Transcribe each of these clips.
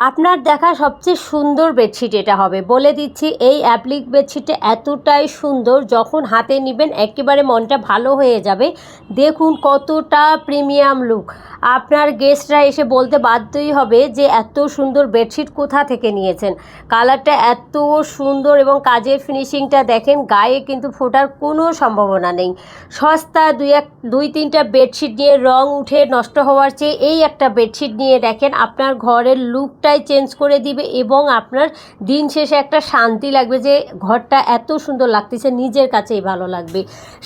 আপনার দেখা সবচেয়ে সুন্দর বেডশিট এটা হবে, বলে দিচ্ছি। এই অ্যাপ্লিক বেডশিটটা এতটাই সুন্দর, যখন হাতে নেবেন একেবারে মনটা ভালো হয়ে যাবে। দেখুন কতটা প্রিমিয়াম লুক। আপনার গেস্টরা এসে বলতে বাধ্যই হবে যে এত সুন্দর বেডশিট কোথা থেকে নিয়েছেন। কালারটা এত সুন্দর এবং কাজের ফিনিশিংটা দেখেন, গায়ে কিন্তু ফোটার কোনো সম্ভাবনা নেই। সস্তা দুই তিনটা বেডশিট নিয়ে রং উঠে নষ্ট হওয়ার চেয়ে এই একটা বেডশিট নিয়ে দেখেন, আপনার ঘরের লুকটাই চেঞ্জ করে দিবে এবং আপনার দিন শেষে একটা শান্তি লাগবে যে ঘরটা এত সুন্দর লাগতেছে, নিজের কাছেই ভালো লাগবে।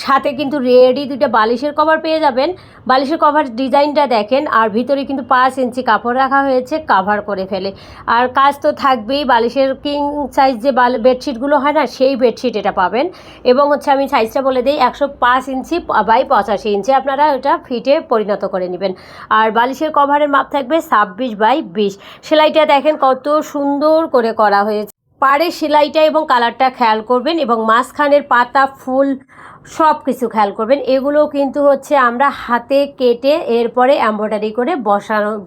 সাথে কিন্তু রেডি দুইটা বালিশের কভার পেয়ে যাবেন। বালিশের কভার ডিজাইনটা দেখেন, আর ভিতরে কিন্তু 5 ইঞ্চি কাপড় রাখা হয়েছে কাভার করে ফেলে। আর কাজ তো থাকবেই, বালিশের কিং সাইজ যে বেডশিটগুলো হয় না, সেই বেডশিট এটা পাবেন। এবং আমি সাইজটা বলে দিই, 105 ইঞ্চি বাই 85 ইঞ্চি, আপনারা এটা ফিটে পরিণত করে নেবেন। আর বালিশের কভারের মাপ থাকবে 26 বাই 20। সেলাইটা দেখেন কত সুন্দর করে করা হয়েছে। পাড়ের সেলাইটা এবং কালারটা খেয়াল করবেন, এবং মাঝখানের পাতা ফুল সব কিছু খেয়াল করবেন। এগুলো কিন্তু আমরা হাতে কেটে এরপরে এমব্রয়ডারি করে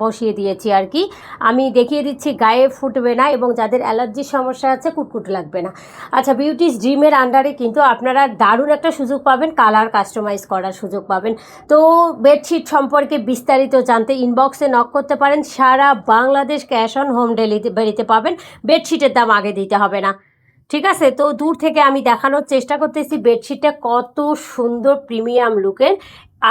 বসিয়ে দিয়েছি আর কি। আমি দেখিয়ে দিচ্ছি, গায়ে ফুটবে না এবং যাদের অ্যালার্জির সমস্যা আছে কুটকুট লাগবে না। আচ্ছা, বিউটিস ড্রিমের আন্ডারে কিন্তু আপনারা দারুণ একটা সুযোগ পাবেন, কালার কাস্টমাইজ করার সুযোগ পাবেন। তো বেডশিট সম্পর্কে বিস্তারিত জানতে ইনবক্সে নক করতে পারেন। সারা বাংলাদেশ ক্যাশ অন হোম ডেলিভারিতে পাবেন। বেডশিটের দাম আগে দিতে হবে না, ঠিক আছে? তো দূর থেকে আমি দেখানোর চেষ্টা করতেছি বেডশিটটা কত সুন্দর প্রিমিয়াম লুকের।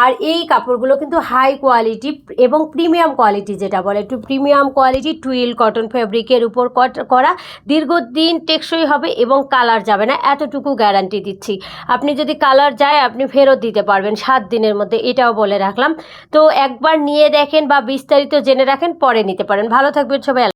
আর এই কাপড়গুলো কিন্তু হাই কোয়ালিটি এবং প্রিমিয়াম কোয়ালিটি, যেটা বলে একটু প্রিমিয়াম কোয়ালিটি, টুইল কটন ফেব্রিকের উপর করা, দীর্ঘদিন টেকসই হবে এবং কালার যাবে না, এতটুকু গ্যারান্টি দিচ্ছি। আপনি যদি কালার যায় আপনি ফেরত দিতে পারবেন 7 দিনের মধ্যে, এটাও বলে রাখলাম। তো একবার নিয়ে দেখেন বা বিস্তারিত জেনে রাখেন, পরে নিতে পারেন। ভালো থাকবেন সবাই।